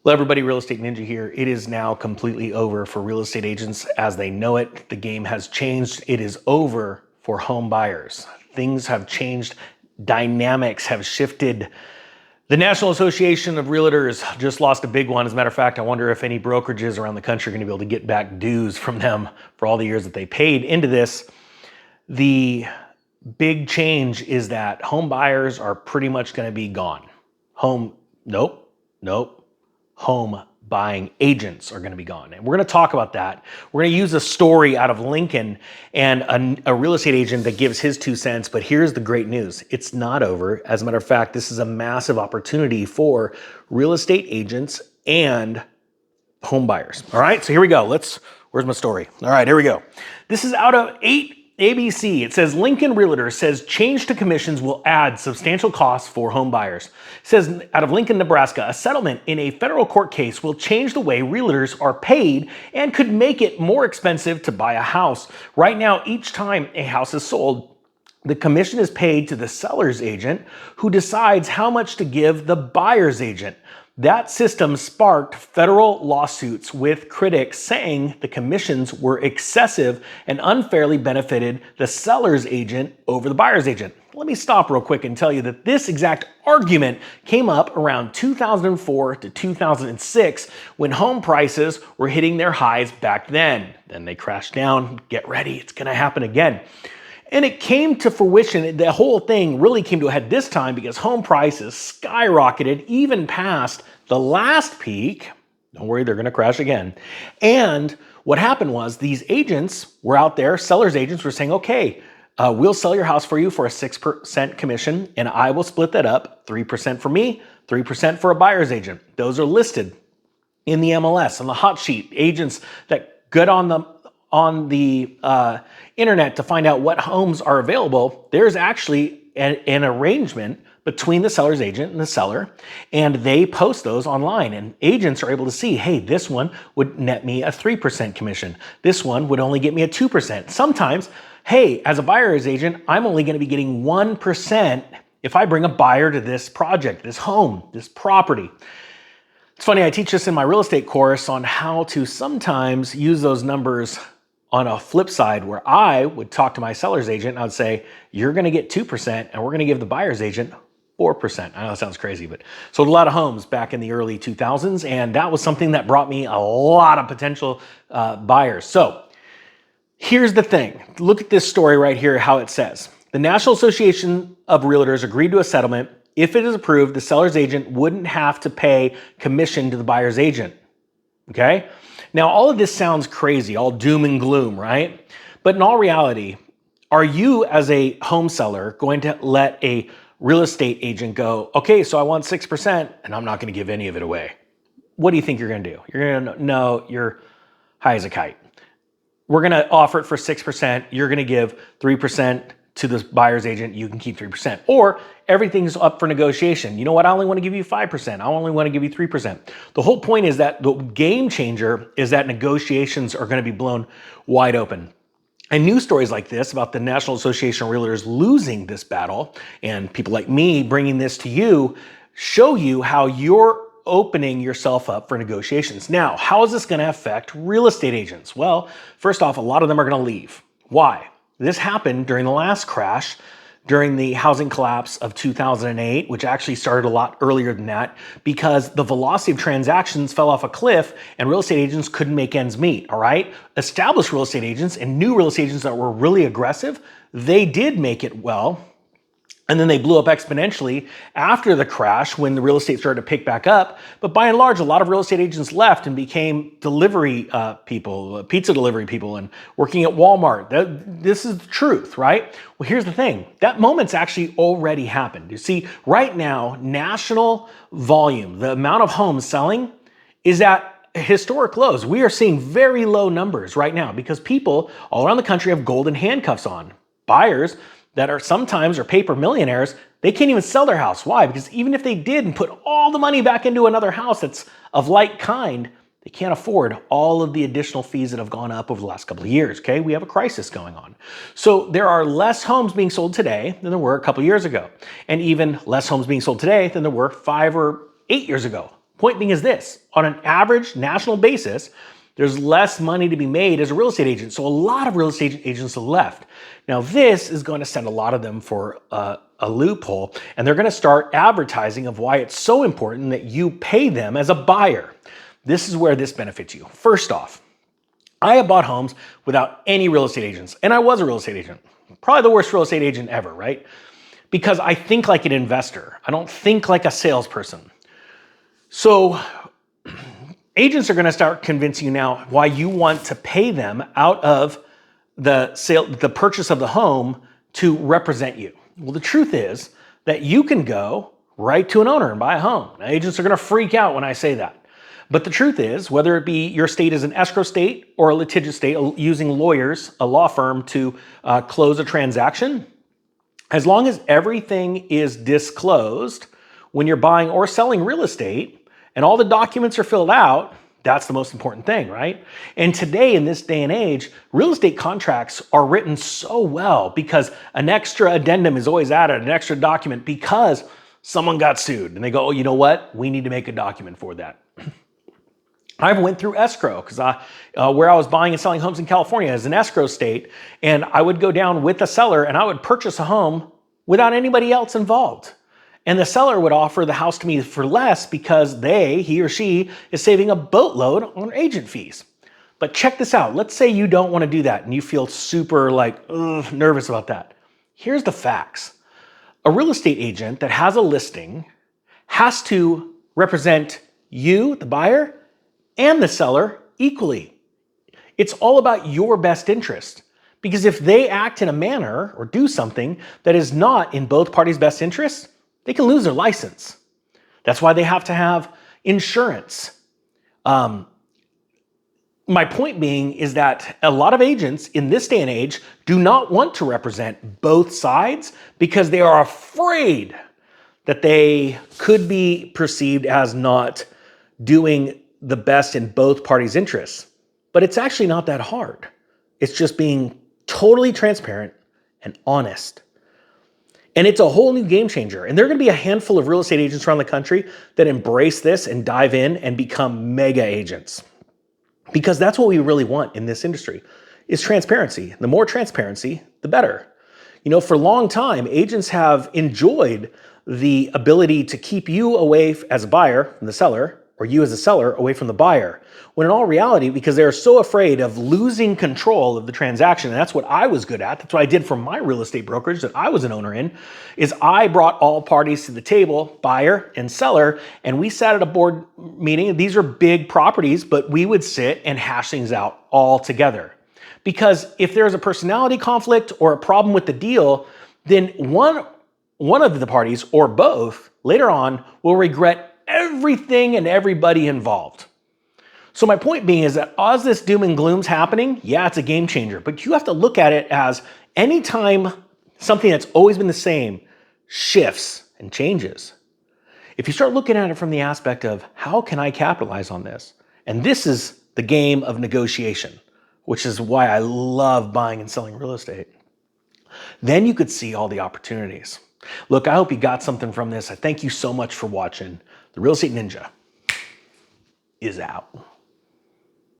Hello everybody, Real Estate Ninja here. It is now completely over for real estate agents as they know it. The game has changed. It is over for home buyers. Things have changed. Dynamics have shifted. The National Association of Realtors just lost a big one. As a matter of fact, I wonder if any brokerages around the country are going to be able to get back dues from them for all the years that they paid into this. The big change is that home buyers are pretty much going to be gone. Nope. Home buying agents are going to be gone. And we're going to talk about that. We're going to use a story out of Lincoln and a real estate agent that gives his 2 cents. But here's the great news. It's not over. As a matter of fact, this is a massive opportunity for real estate agents and home buyers. All right, so here we go. Where's my story? All right, here we go. This is out of ABC. It says Lincoln Realtor says change to commissions will add substantial costs for home buyers. It says out of Lincoln, Nebraska, a settlement in a federal court case will change the way realtors are paid and could make it more expensive to buy a house. Right now, each time a house is sold, the commission is paid to the seller's agent, who decides how much to give the buyer's agent. That system sparked federal lawsuits with critics saying the commissions were excessive and unfairly benefited the seller's agent over the buyer's agent. Let me stop real quick and tell you that this exact argument came up around 2004 to 2006 when home prices were hitting their highs back then. Then they crashed down. Get ready, it's going to happen again. And it came to fruition, the whole thing really came to a head this time because home prices skyrocketed even past the last peak. Don't worry, they're gonna crash again. And what happened was these agents were out there, sellers agents were saying, okay, we'll sell your house for you for a 6% commission and I will split that up, 3% for me, 3% for a buyer's agent. Those are listed in the MLS, on the hot sheet. Agents that get on the internet to find out what homes are available, there's actually an arrangement between the seller's agent and the seller, and they post those online, and agents are able to see, hey, this one would net me a 3% commission. This one would only get me a 2%. Sometimes, hey, as a buyer's agent, I'm only going to be getting 1% if I bring a buyer to this project, this home, this property. It's funny, I teach this in my real estate course on how to sometimes use those numbers on a flip side, where I would talk to my seller's agent and I would say, you're gonna get 2% and we're gonna give the buyer's agent 4%. I know that sounds crazy, but sold a lot of homes back in the early 2000s, and that was something that brought me a lot of potential buyers. So here's the thing. Look at this story right here, how it says. The National Association of Realtors agreed to a settlement. If it is approved, the seller's agent wouldn't have to pay commission to the buyer's agent, okay? Now, all of this sounds crazy, all doom and gloom, right? But in all reality, are you as a home seller going to let a real estate agent go, okay, so I want 6% and I'm not gonna give any of it away? What do you think you're gonna do? You're gonna, no, you're high as a kite. We're gonna offer it for 6%. You're gonna give 3% to the buyer's agent, you can keep 3%. Or everything's up for negotiation. You know what? I only want to give you 5%. I only want to give you 3%. The whole point is that the game changer is that negotiations are going to be blown wide open. And news stories like this about the National Association of Realtors losing this battle and people like me bringing this to you show you how you're opening yourself up for negotiations. Now, how is this going to affect real estate agents? Well, first off, a lot of them are going to leave. Why? This happened during the last crash, during the housing collapse of 2008, which actually started a lot earlier than that, because the velocity of transactions fell off a cliff and real estate agents couldn't make ends meet, all right? Established real estate agents and new real estate agents that were really aggressive, they did make it well. And then they blew up exponentially after the crash when the real estate started to pick back up. But by and large, a lot of real estate agents left and became delivery people, pizza delivery people, and working at Walmart. This is the truth, right? Well, here's the thing. That moment's actually already happened. You see, right now, national volume, the amount of homes selling is at historic lows. We are seeing very low numbers right now because people all around the country have golden handcuffs on. Buyers that are sometimes paper millionaires, they can't even sell their house. Why? Because even if they did and put all the money back into another house that's of like kind, they can't afford all of the additional fees that have gone up over the last couple of years, okay? We have a crisis going on. So there are less homes being sold today than there were a couple of years ago, and even less homes being sold today than there were 5 or 8 years ago. Point being is this, on an average national basis, there's less money to be made as a real estate agent. So a lot of real estate agents have left. Now this is going to send a lot of them for a loophole, and they're going to start advertising of why it's so important that you pay them as a buyer. This is where this benefits you. First off, I have bought homes without any real estate agents, and I was a real estate agent. Probably the worst real estate agent ever, right? Because I think like an investor. I don't think like a salesperson. So agents are going to start convincing you now why you want to pay them out of the purchase of the home to represent you. Well, the truth is that you can go right to an owner and buy a home. Now, agents are going to freak out when I say that. But the truth is, whether it be your state is an escrow state or a litigious state using lawyers, a law firm to close a transaction, as long as everything is disclosed when you're buying or selling real estate and all the documents are filled out, that's the most important thing, right? And today, in this day and age, real estate contracts are written so well because an extra addendum is always added, an extra document, because someone got sued. And they go, oh, you know what? We need to make a document for that. I went through escrow because where I was buying and selling homes in California is an escrow state. And I would go down with the seller and I would purchase a home without anybody else involved. And the seller would offer the house to me for less because he or she is saving a boatload on agent fees. But check this out. Let's say you don't want to do that and you feel super nervous about that. Here's the facts. A real estate agent that has a listing has to represent you, the buyer, and the seller equally. It's all about your best interest. Because if they act in a manner or do something that is not in both parties' best interest, they can lose their license. That's why they have to have insurance. My point being is that a lot of agents in this day and age do not want to represent both sides because they are afraid that they could be perceived as not doing the best in both parties' interests. But it's actually not that hard. It's just being totally transparent and honest. And it's a whole new game changer. And there are going to be a handful of real estate agents around the country that embrace this and dive in and become mega agents. Because that's what we really want in this industry, is transparency. The more transparency, the better. You know, for a long time, agents have enjoyed the ability to keep you away as a buyer from the seller, or you as a seller away from the buyer. When in all reality, because they're so afraid of losing control of the transaction, and that's what I was good at, that's what I did for my real estate brokerage that I was an owner in, is I brought all parties to the table, buyer and seller, and we sat at a board meeting. These are big properties, but we would sit and hash things out all together. Because if there's a personality conflict or a problem with the deal, then one of the parties, or both, later on will regret everything and everybody involved. So my point being is that as this doom and gloom's happening, yeah, it's a game changer, but you have to look at it as anytime something that's always been the same shifts and changes. If you start looking at it from the aspect of how can I capitalize on this? And this is the game of negotiation, which is why I love buying and selling real estate. Then you could see all the opportunities. Look, I hope you got something from this. I thank you so much for watching. The Real Estate Ninja is out.